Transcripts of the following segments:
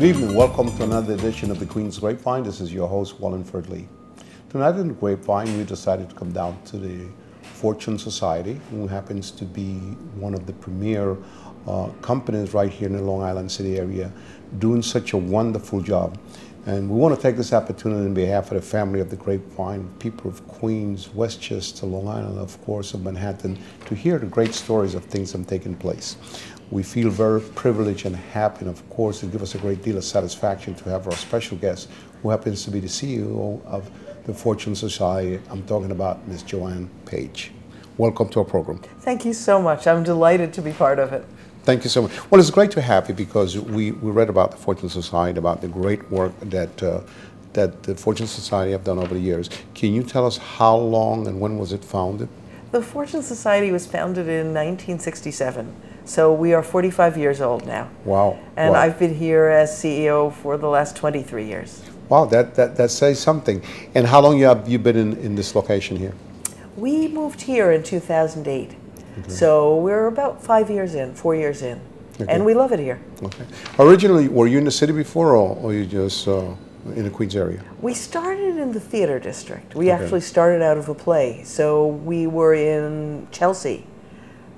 Good evening. Welcome to another edition of the Queen's Grapevine. This is your host, Walliingford. Tonight in the Grapevine, we decided to come down to the Fortune Society, who happens to be one of the premier companies right here in the Long Island City area, doing such a wonderful job. And we want to take this opportunity on behalf of the family of the Grapevine, people of Queens, Westchester, Long Island, of course, of Manhattan, to hear the great stories of things that have taken place. We feel very privileged and happy, and of course, it gives us a great deal of satisfaction to have our special guest, who happens to be the CEO of the Fortune Society. I'm talking about Ms. JoAnne Page. Welcome to our program. Thank you so much. I'm delighted to be part of it. Thank you so much. Well, it's great to have you because we read about the Fortune Society, about the great work that the Fortune Society have done over the years. Can you tell us how long and when was it founded? The Fortune Society was founded in 1967, so we are 45 years old now. Wow. And wow. I've been here as CEO for the last 23 years. Wow, that says something. And how long have you been in this location here? We moved here in 2008. Okay. So we're about 4 years in, okay. And we love it here. Okay. Originally, were you in the city before, or you just in the Queens area? We started in the theater district. We actually started out of a play. So we were in Chelsea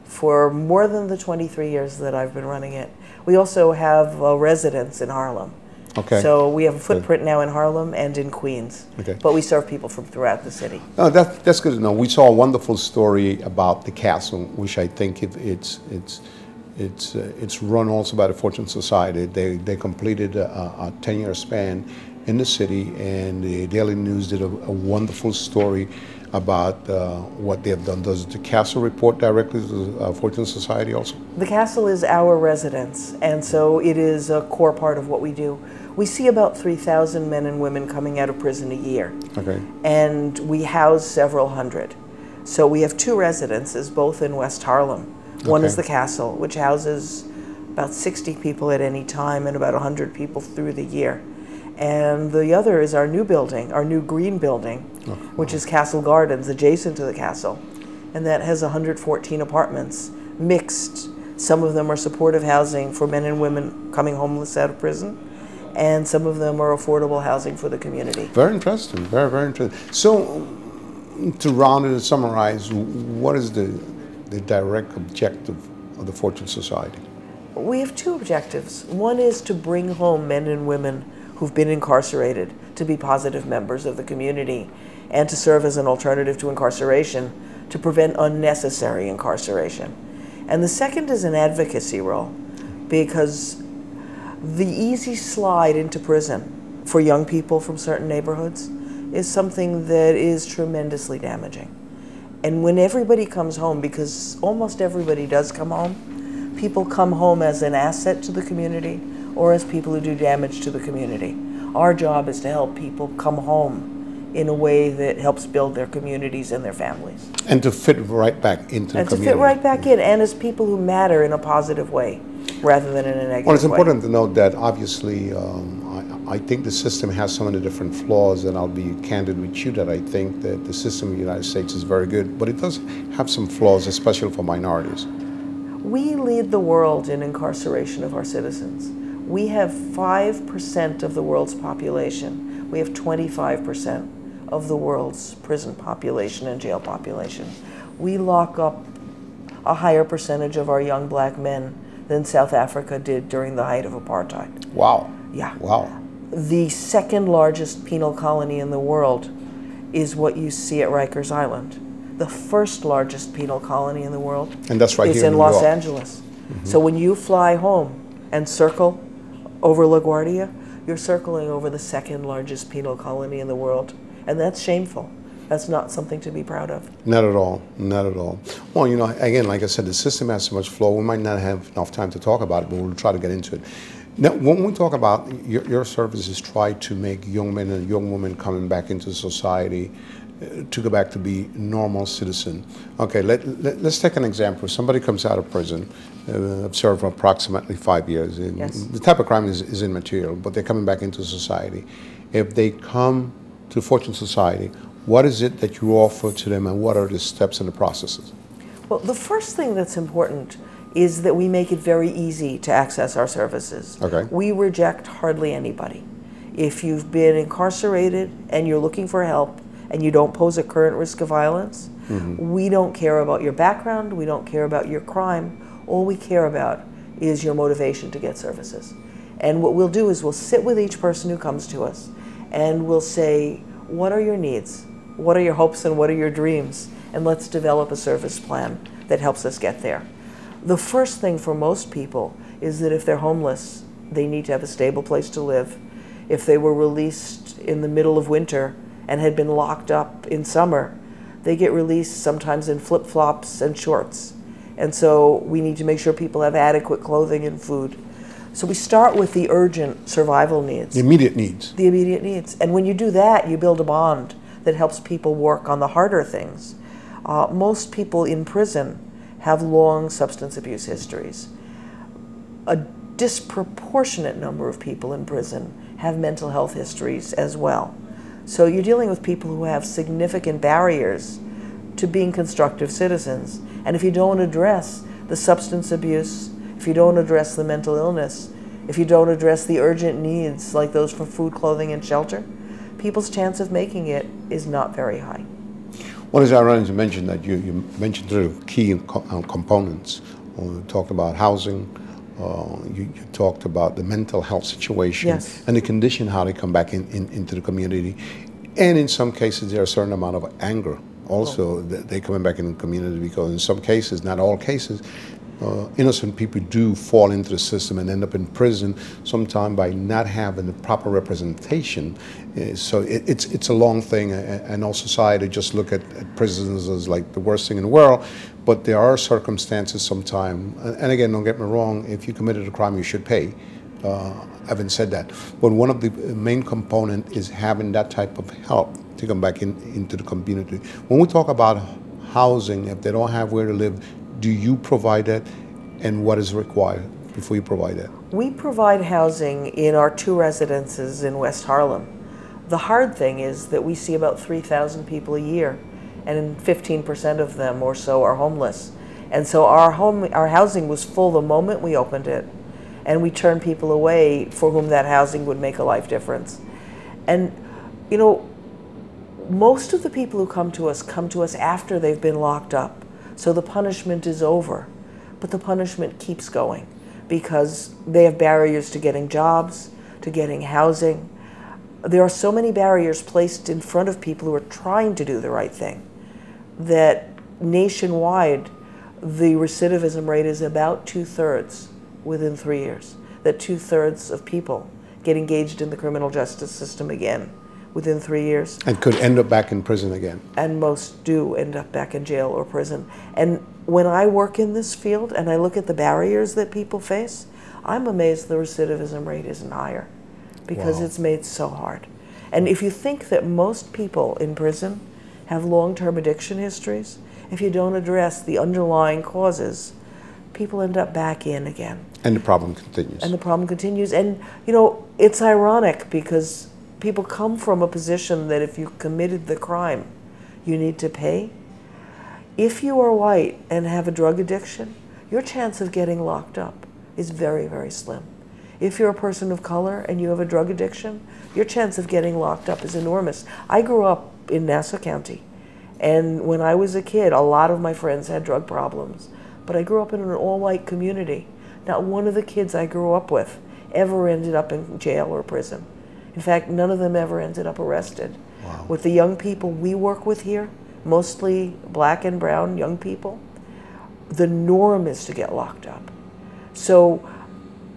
for more than the 23 years that I've been running it. We also have a residence in Harlem. Okay. So we have a footprint now in Harlem and in Queens. Okay. But we serve people from throughout the city. Oh, that's good to know. We saw a wonderful story about the castle, which I think it's run also by the Fortune Society. They completed a 10-year span in the city, and the Daily News did a wonderful story about what they have done. Does the castle report directly to the Fortune Society also? The castle is our residence, and so it is a core part of what we do. We see about 3,000 men and women coming out of prison a year. Okay. And we house several hundred. So we have two residences, both in West Harlem. One is the castle, which houses about 60 people at any time and about 100 people through the year. And the other is our new building, our new green building, which is Castle Gardens, adjacent to the castle. And that has 114 apartments, mixed. Some of them are supportive housing for men and women coming homeless out of prison, and some of them are affordable housing for the community. Very interesting, very, very interesting. So, to round it and summarize, what is the direct objective of the Fortune Society? We have two objectives. One is to bring home men and women who've been incarcerated to be positive members of the community and to serve as an alternative to incarceration to prevent unnecessary incarceration. And the second is an advocacy role, because the easy slide into prison for young people from certain neighborhoods is something that is tremendously damaging. And when everybody comes home, because almost everybody does come home, people come home as an asset to the community or as people who do damage to the community. Our job is to help people come home in a way that helps build their communities and their families. And to fit right back into the community. And to fit right back in, and as people who matter in a positive way, rather than in a negative way. Well, it's important to note that obviously I think the system has so many different flaws, and I'll be candid with you that I think that the system in the United States is very good, but it does have some flaws, especially for minorities. We lead the world in incarceration of our citizens. We have 5% of the world's population. We have 25% of the world's prison population and jail population. We lock up a higher percentage of our young black men than South Africa did during the height of apartheid. Wow. Yeah. Wow. The second largest penal colony in the world is what you see at Rikers Island. The first largest penal colony in the world and that's right is here in Los Angeles. Mm-hmm. So when you fly home and circle over LaGuardia, you're circling over the second largest penal colony in the world. And that's shameful. That's not something to be proud of. Not at all, not at all. Well, you know, again, like I said, the system has so much flaw. We might not have enough time to talk about it, but we'll try to get into it. Now, when we talk about your services, try to make young men and young women coming back into society to go back to be normal citizen. Okay, let's take an example. Somebody comes out of prison, served for approximately 5 years. Yes. The type of crime is immaterial, but they're coming back into society. If they come to Fortune Society, what is it that you offer to them, and what are the steps and the processes? Well, the first thing that's important is that we make it very easy to access our services. Okay. We reject hardly anybody. If you've been incarcerated and you're looking for help and you don't pose a current risk of violence, we don't care about your background, we don't care about your crime. All we care about is your motivation to get services. And what we'll do is we'll sit with each person who comes to us and we'll say, what are your needs? What are your hopes and what are your dreams? And let's develop a service plan that helps us get there. The first thing for most people is that if they're homeless, they need to have a stable place to live. If they were released in the middle of winter and had been locked up in summer, they get released sometimes in flip-flops and shorts. And so we need to make sure people have adequate clothing and food. So we start with the urgent survival needs. The immediate needs. The immediate needs. And when you do that, you build a bond that helps people work on the harder things. Most people in prison have long substance abuse histories. A disproportionate number of people in prison have mental health histories as well. So you're dealing with people who have significant barriers to being constructive citizens. And if you don't address the substance abuse, if you don't address the mental illness, if you don't address the urgent needs like those for food, clothing, and shelter, people's chance of making it is not very high. What is ironic to mention that you mentioned the key components. You talked about housing, you talked about the mental health situation, yes, and the condition, how they come back into the community. And in some cases, there are a certain amount of anger also that they coming back in the community, because in some cases, not all cases, innocent people do fall into the system and end up in prison, sometimes by not having the proper representation. So it's a long thing, and all society just look at prisons as like the worst thing in the world. But there are circumstances sometimes, and again, don't get me wrong, if you committed a crime, you should pay. Having said that, but one of the main component is having that type of help to come back into the community. When we talk about housing, if they don't have where to live, do you provide that, and what is required before you provide that? We provide housing in our 2 residences in West Harlem. The hard thing is that we see about 3,000 people a year, and 15% of them or so are homeless. And so our housing was full the moment we opened it, and we turned people away for whom that housing would make a life difference. And you know, most of the people who come to us after they've been locked up. So the punishment is over, but the punishment keeps going because they have barriers to getting jobs, to getting housing. There are so many barriers placed in front of people who are trying to do the right thing that nationwide the recidivism rate is about 2/3 within 3 years. That 2/3 of people get engaged in the criminal justice system again within 3 years. And could end up back in prison again. And most do end up back in jail or prison. And when I work in this field and I look at the barriers that people face, I'm amazed the recidivism rate isn't higher because it's made so hard. And if you think that most people in prison have long-term addiction histories, if you don't address the underlying causes, people end up back in again. And the problem continues. And the problem continues. And you know, it's ironic because people come from a position that if you committed the crime, you need to pay. If you are white and have a drug addiction, your chance of getting locked up is very, very slim. If you're a person of color and you have a drug addiction, your chance of getting locked up is enormous. I grew up in Nassau County, and when I was a kid, a lot of my friends had drug problems. But I grew up in an all-white community. Not one of the kids I grew up with ever ended up in jail or prison. In fact, none of them ever ended up arrested. Wow. With the young people we work with here, mostly black and brown young people, the norm is to get locked up. So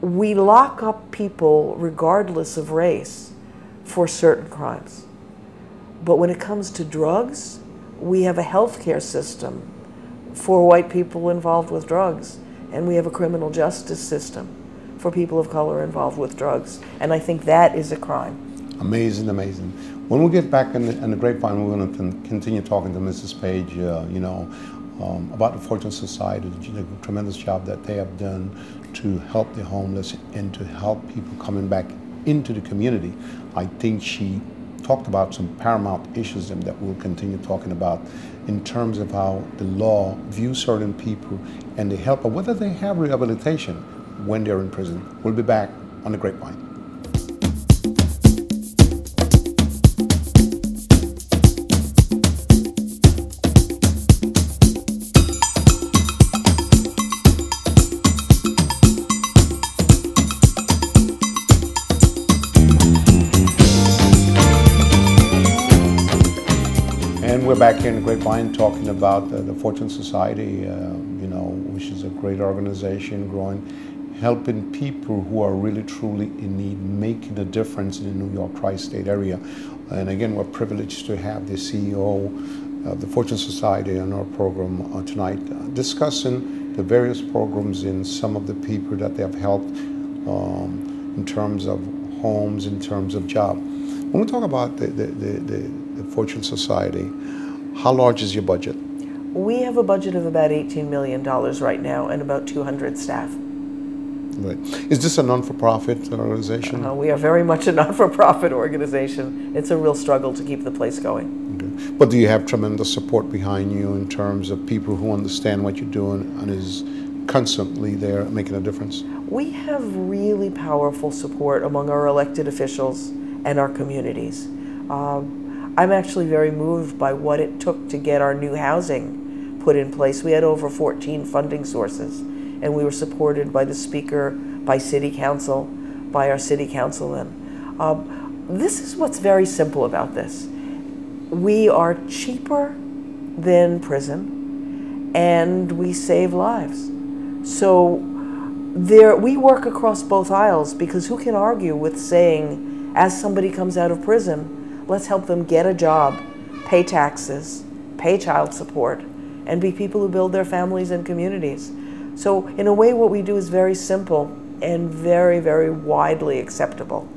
we lock up people regardless of race for certain crimes. But when it comes to drugs, we have a healthcare system for white people involved with drugs, and we have a criminal justice system for people of color involved with drugs. And I think that is a crime. Amazing, amazing. When we get back in the grapevine, we're going to continue talking to Mrs. Page, you know, about the Fortune Society, the tremendous job that they have done to help the homeless and to help people coming back into the community. I think she talked about some paramount issues that we'll continue talking about in terms of how the law views certain people and the help of whether they have rehabilitation when they're in prison. We'll be back on the Grapevine. And we're back here in the Grapevine talking about the Fortune Society, which is a great organization growing, helping people who are really truly in need, making a difference in the New York tri-state area. And again, we're privileged to have the CEO of the Fortune Society on our program tonight, discussing the various programs in some of the people that they have helped in terms of homes, in terms of job. When we talk about the Fortune Society, how large is your budget? We have a budget of about $18 million right now and about 200 staff. Right. Is this a non-for-profit organization? We are very much a non-for-profit organization. It's a real struggle to keep the place going. Okay. But do you have tremendous support behind you in terms of people who understand what you're doing and is constantly there making a difference? We have really powerful support among our elected officials and our communities. I'm actually very moved by what it took to get our new housing put in place. We had over 14 funding sources, and we were supported by the Speaker, by City Council, by our City Councilman. This is what's very simple about this. We are cheaper than prison, and we save lives. So we work across both aisles, because who can argue with saying, as somebody comes out of prison, let's help them get a job, pay taxes, pay child support, and be people who build their families and communities. So in a way, what we do is very simple and very, very widely acceptable.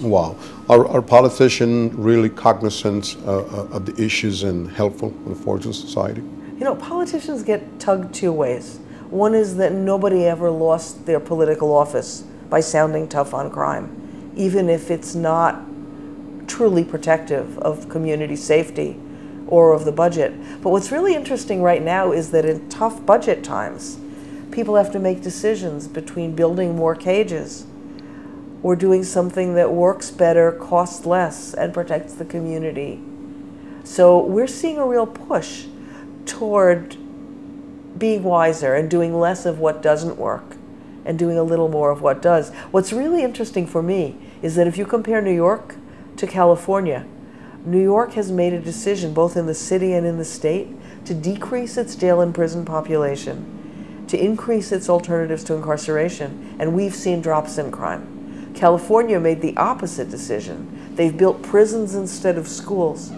Wow. Are politicians really cognizant of the issues and helpful with the Fortune Society? You know, politicians get tugged two ways. One is that nobody ever lost their political office by sounding tough on crime, even if it's not truly protective of community safety or of the budget. But what's really interesting right now is that in tough budget times, people have to make decisions between building more cages or doing something that works better, costs less, and protects the community. So we're seeing a real push toward being wiser and doing less of what doesn't work and doing a little more of what does. What's really interesting for me is that if you compare New York to California, New York has made a decision, both in the city and in the state, to decrease its jail and prison population, to increase its alternatives to incarceration, and we've seen drops in crime. California made the opposite decision. They've built prisons instead of schools,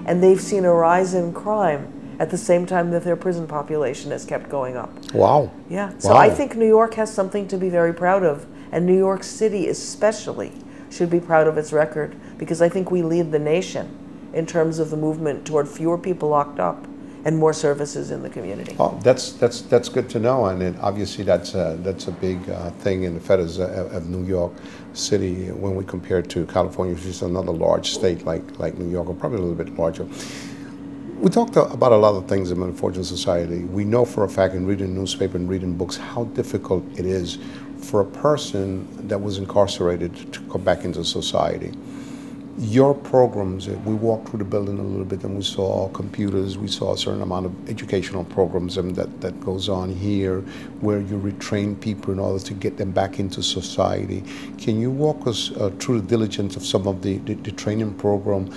and they've seen a rise in crime at the same time that their prison population has kept going up. Wow. Yeah, so wow. I think New York has something to be very proud of, and New York City especially should be proud of its record, because I think we lead the nation in terms of the movement toward fewer people locked up and more services in the community. Oh, that's good to know, and then obviously that's a big thing in the feathers of New York City when we compare it to California, which is another large state like New York, or probably a little bit larger. We talked about a lot of things in the Fortune Society. We know for a fact in reading the newspaper and reading books how difficult it is for a person that was incarcerated to come back into society. Your programs, we walked through the building a little bit and we saw computers, we saw a certain amount of educational programs that goes on here where you retrain people in order to get them back into society. Can you walk us through the diligence of some of the training program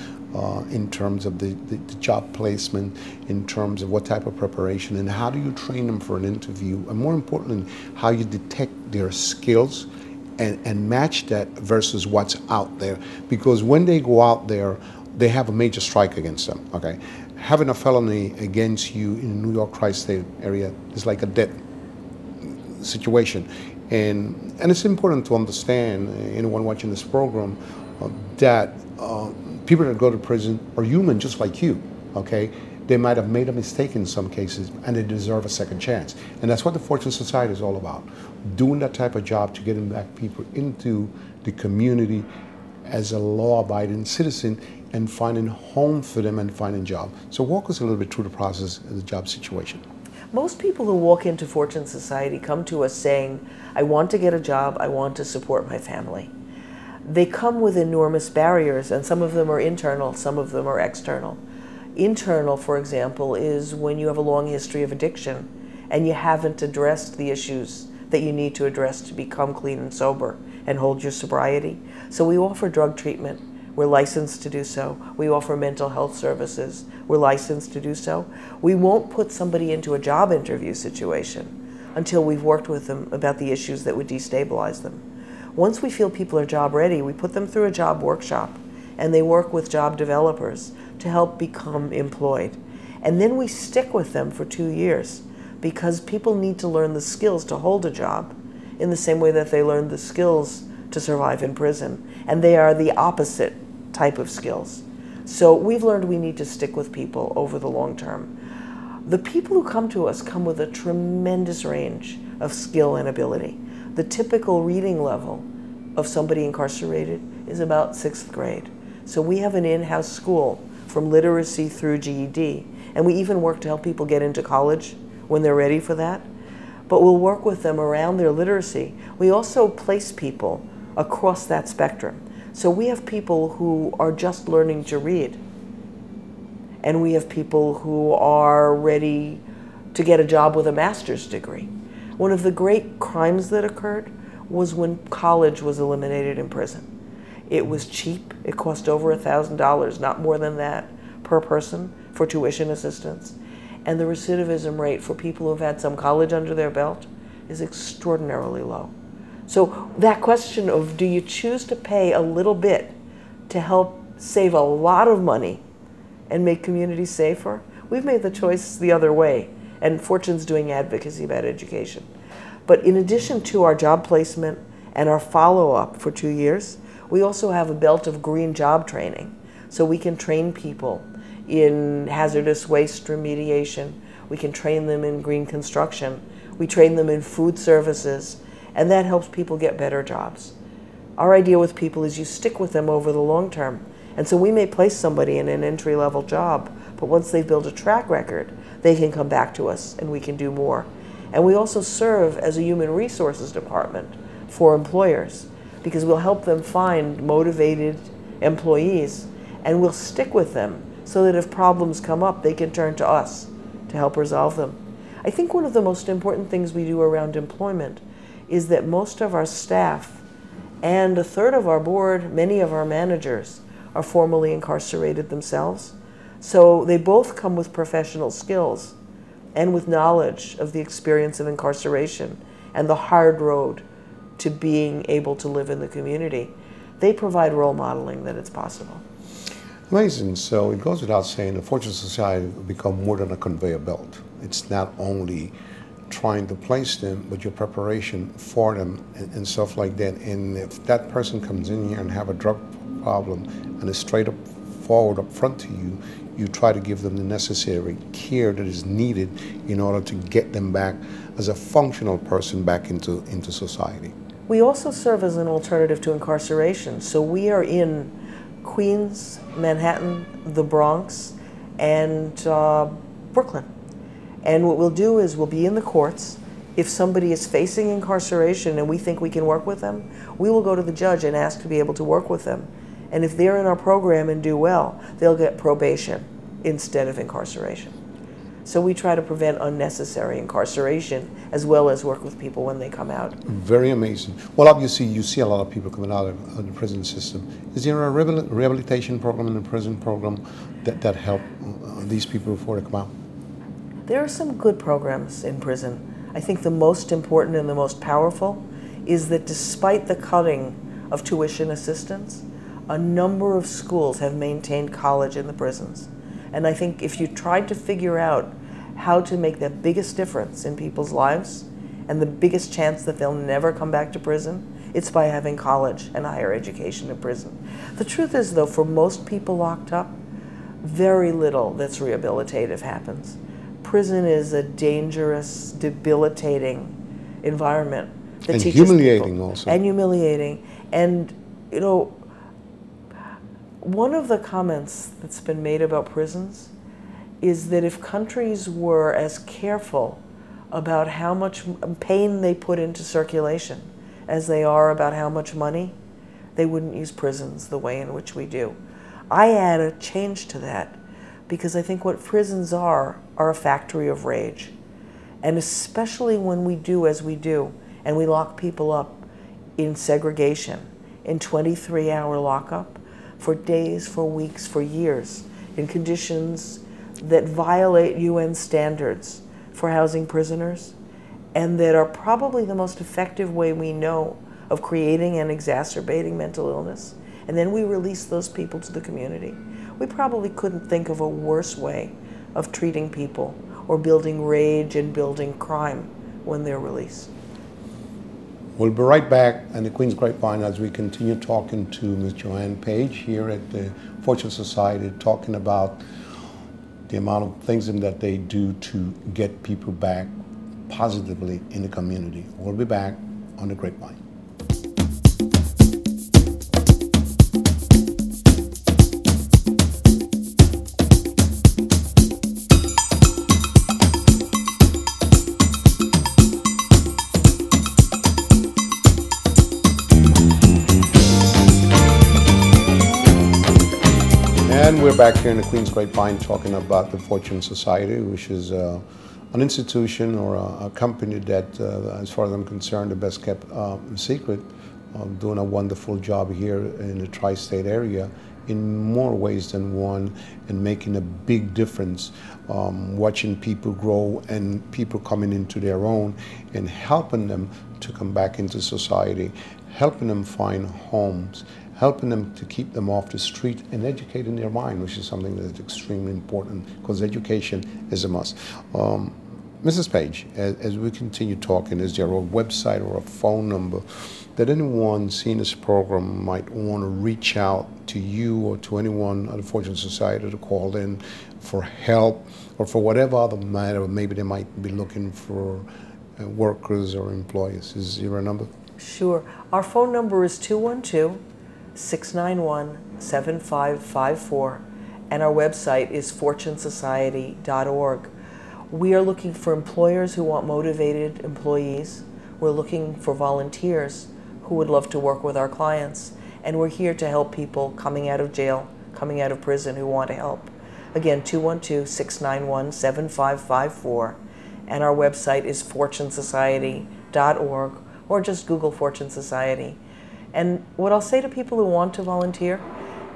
in terms of the job placement, in terms of what type of preparation, and how do you train them for an interview, and more importantly, how you detect their skills and match that versus what's out there? Because when they go out there, they have a major strike against them, okay? Having a felony against you in the New York tri-state area is like a death situation. And it's important to understand, anyone watching this program, that people that go to prison are human just like you, okay? They might have made a mistake in some cases and they deserve a second chance. And that's what the Fortune Society is all about. Doing that type of job to getting back people into the community as a law-abiding citizen and finding home for them and finding a job. So walk us a little bit through the process of the job situation. Most people who walk into Fortune Society come to us saying, I want to get a job, I want to support my family. They come with enormous barriers, and some of them are internal, some of them are external. Internal, for example, is when you have a long history of addiction and you haven't addressed the issues that you need to address to become clean and sober and hold your sobriety. So we offer drug treatment. We're licensed to do so. We offer mental health services. We're licensed to do so. We won't put somebody into a job interview situation until we've worked with them about the issues that would destabilize them. Once we feel people are job ready, we put them through a job workshop, and they work with job developers to help become employed. And then we stick with them for 2 years, because people need to learn the skills to hold a job in the same way that they learned the skills to survive in prison. And they are the opposite type of skills. So we've learned we need to stick with people over the long term. The people who come to us come with a tremendous range of skill and ability. The typical reading level of somebody incarcerated is about 6th grade. So we have an in-house school from literacy through GED, and we even work to help people get into college when they're ready for that. But we'll work with them around their literacy. We also place people across that spectrum. So we have people who are just learning to read, and we have people who are ready to get a job with a master's degree. One of the great crimes that occurred was when college was eliminated in prison. It was cheap. It cost over $1,000, not more than that, per person for tuition assistance. And the recidivism rate for people who have had some college under their belt is extraordinarily low. So that question of, do you choose to pay a little bit to help save a lot of money and make communities safer? We've made the choice the other way, and Fortune's doing advocacy about education. But in addition to our job placement and our follow-up for 2 years, we also have a belt of green job training. So we can train people in hazardous waste remediation. We can train them in green construction. We train them in food services, and that helps people get better jobs. Our idea with people is you stick with them over the long term. And so we may place somebody in an entry-level job, but once they build a track record, they can come back to us and we can do more. And we also serve as a human resources department for employers, because we'll help them find motivated employees, and we'll stick with them so that if problems come up, they can turn to us to help resolve them. I think one of the most important things we do around employment is that most of our staff and a third of our board, many of our managers, are formerly incarcerated themselves. So they both come with professional skills and with knowledge of the experience of incarceration and the hard road to being able to live in the community. They provide role modeling that it's possible. Amazing. So it goes without saying, the Fortune Society will become more than a conveyor belt. It's not only trying to place them, but your preparation for them and stuff like that. And if that person comes in here and have a drug problem and is straight up forward up front to you, you try to give them the necessary care that is needed in order to get them back as a functional person back into society. We also serve as an alternative to incarceration. So we are in Queens, Manhattan, the Bronx, and Brooklyn. And what we'll do is we'll be in the courts. If somebody is facing incarceration and we think we can work with them, we will go to the judge and ask to be able to work with them. And if they're in our program and do well, they'll get probation instead of incarceration. So we try to prevent unnecessary incarceration as well as work with people when they come out. Very amazing. Well, obviously you see a lot of people coming out of the prison system. Is there a rehabilitation program in the prison program that help these people before they come out? There are some good programs in prison. I think the most important and the most powerful is that despite the cutting of tuition assistance, a number of schools have maintained college in the prisons. And I think if you tried to figure out how to make the biggest difference in people's lives and the biggest chance that they'll never come back to prison, it's by having college and higher education in prison. The truth is, though, for most people locked up, very little that's rehabilitative happens. Prison is a dangerous, debilitating environment that and teaches humiliating people, also. and humiliating. And, you know, One of the comments that's been made about prisons is that if countries were as careful about how much pain they put into circulation as they are about how much money, they wouldn't use prisons the way in which we do. I add a change to that because I think what prisons are a factory of rage. And especially when we do as we do, and we lock people up in segregation, in 23-hour lockup, for days, for weeks, for years, in conditions that violate UN standards for housing prisoners, and that are probably the most effective way we know of creating and exacerbating mental illness. And then we release those people to the community. We probably couldn't think of a worse way of treating people or building rage and building crime when they're released. We'll be right back on the Queen's Grapevine as we continue talking to Ms. JoAnne Page here at the Fortune Society, talking about the amount of things that they do to get people back positively in the community. We'll be back on the Grapevine. And we're back here in the Queen's Grapevine talking about the Fortune Society, which is an institution or a company that, as far as I'm concerned, the best kept secret, doing a wonderful job here in the tri-state area in more ways than one, and making a big difference, watching people grow and people coming into their own and helping them to come back into society, helping them find homes, helping them to keep them off the street, and educating their mind, which is something that's extremely important because education is a must. Mrs. Page, as we continue talking, is there a website or a phone number that anyone seeing this program might want to reach out to you or to anyone at the Fortune Society to call in for help or for whatever other matter? Maybe they might be looking for workers or employees. Is there a number? Sure. Our phone number is 212-691-7554, and our website is fortunesociety.org. We are looking for employers who want motivated employees. We're looking for volunteers who would love to work with our clients, and we're here to help people coming out of jail, coming out of prison who want to help. Again, 212-691-7554, and our website is fortunesociety.org, or just Google Fortune Society. And what I'll say to people who want to volunteer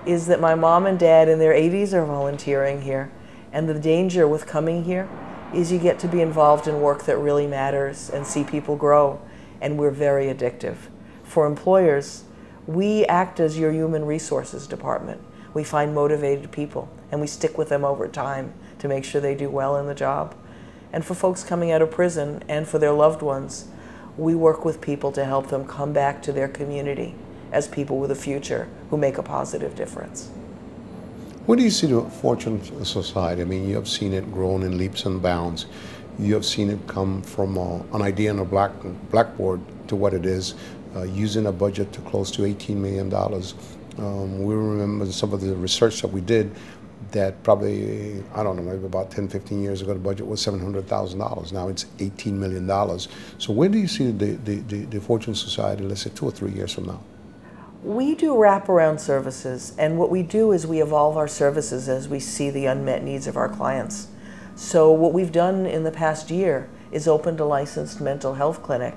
is that my mom and dad in their 80s are volunteering here. And the danger with coming here is you get to be involved in work that really matters and see people grow. And we're very addictive. For employers, we act as your human resources department. We find motivated people and we stick with them over time to make sure they do well in the job. And for folks coming out of prison and for their loved ones, we work with people to help them come back to their community as people with a future who make a positive difference. Where do you see the Fortune Society? I mean, you have seen it grown in leaps and bounds. You have seen it come from an idea on a blackboard to what it is, using a budget to close to $18 million. We remember some of the research that we did that probably, I don't know, maybe about 10, 15 years ago, the budget was $700,000. Now it's $18 million. So where do you see the Fortune Society, let's say 2 or 3 years from now? We do wraparound services, and what we do is we evolve our services as we see the unmet needs of our clients. So what we've done in the past year is opened a licensed mental health clinic,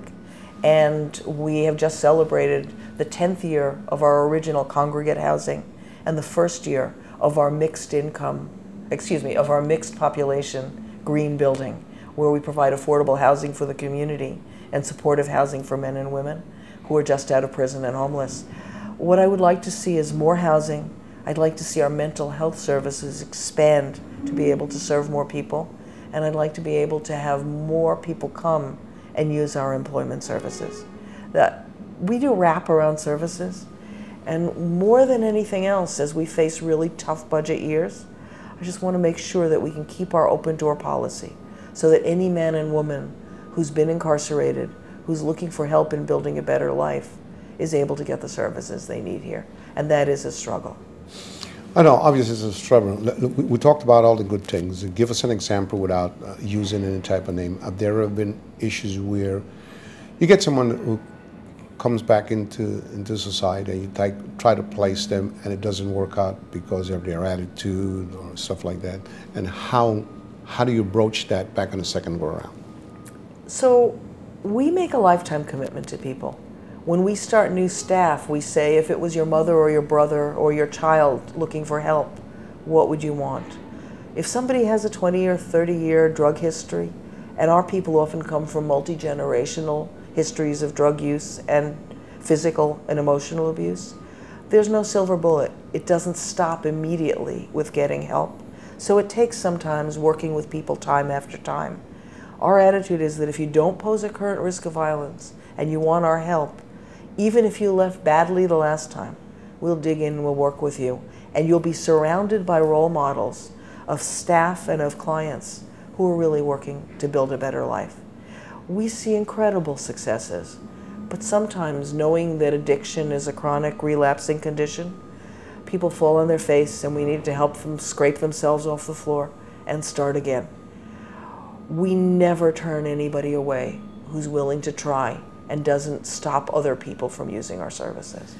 and we have just celebrated the 10th year of our original congregate housing and the first year of our mixed population green building, where we provide affordable housing for the community and supportive housing for men and women who are just out of prison and homeless. What I would like to see is more housing. I'd like to see our mental health services expand to be able to serve more people, and I'd like to be able to have more people come and use our employment services. We do wraparound services. And more than anything else, as we face really tough budget years, I just want to make sure that we can keep our open door policy so that any man and woman who's been incarcerated, who's looking for help in building a better life, is able to get the services they need here. And that is a struggle. I know, obviously it's a struggle. We talked about all the good things. Give us an example without using any type of name. There have been issues where you get someone who comes back into society, and you try to place them, and it doesn't work out because of their attitude or stuff like that. And how do you broach that back on the second go around? So we make a lifetime commitment to people. When we start new staff, we say, if it was your mother or your brother or your child looking for help, what would you want? If somebody has a 20 or 30-year drug history, and our people often come from multi-generational histories of drug use and physical and emotional abuse, there's no silver bullet. It doesn't stop immediately with getting help. So it takes sometimes working with people time after time. Our attitude is that if you don't pose a current risk of violence and you want our help, even if you left badly the last time, we'll dig in and we'll work with you. And you'll be surrounded by role models of staff and of clients who are really working to build a better life. We see incredible successes, but sometimes knowing that addiction is a chronic relapsing condition, people fall on their face and we need to help them scrape themselves off the floor and start again. We never turn anybody away who's willing to try and doesn't stop other people from using our services.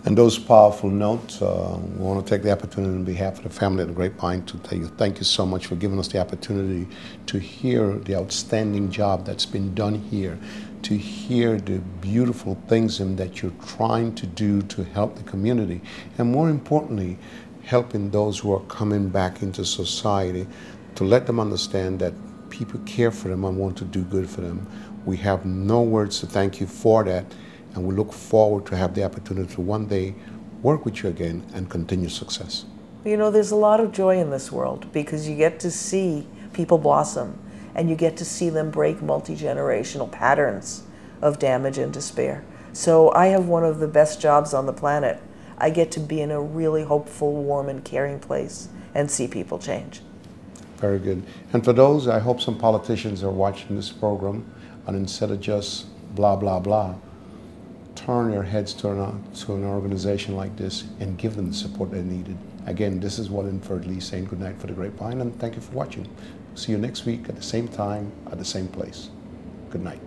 And those powerful notes, we want to take the opportunity on behalf of the family at the Grapevine to tell you thank you so much for giving us the opportunity to hear the outstanding job that's been done here, to hear the beautiful things that you're trying to do to help the community, and more importantly, helping those who are coming back into society, to let them understand that people care for them and want to do good for them. We have no words to thank you for that, and we look forward to have the opportunity to one day work with you again and continue success. You know, there's a lot of joy in this world because you get to see people blossom and you get to see them break multi-generational patterns of damage and despair. So I have one of the best jobs on the planet. I get to be in a really hopeful, warm, and caring place and see people change. Very good. And for those, I hope some politicians are watching this program, and instead of just blah, blah, blah, turn your heads to an organization like this and give them the support they needed. Again, this is Walliingford Lee saying good night for the Grapevine, and thank you for watching. See you next week at the same time, at the same place. Good night.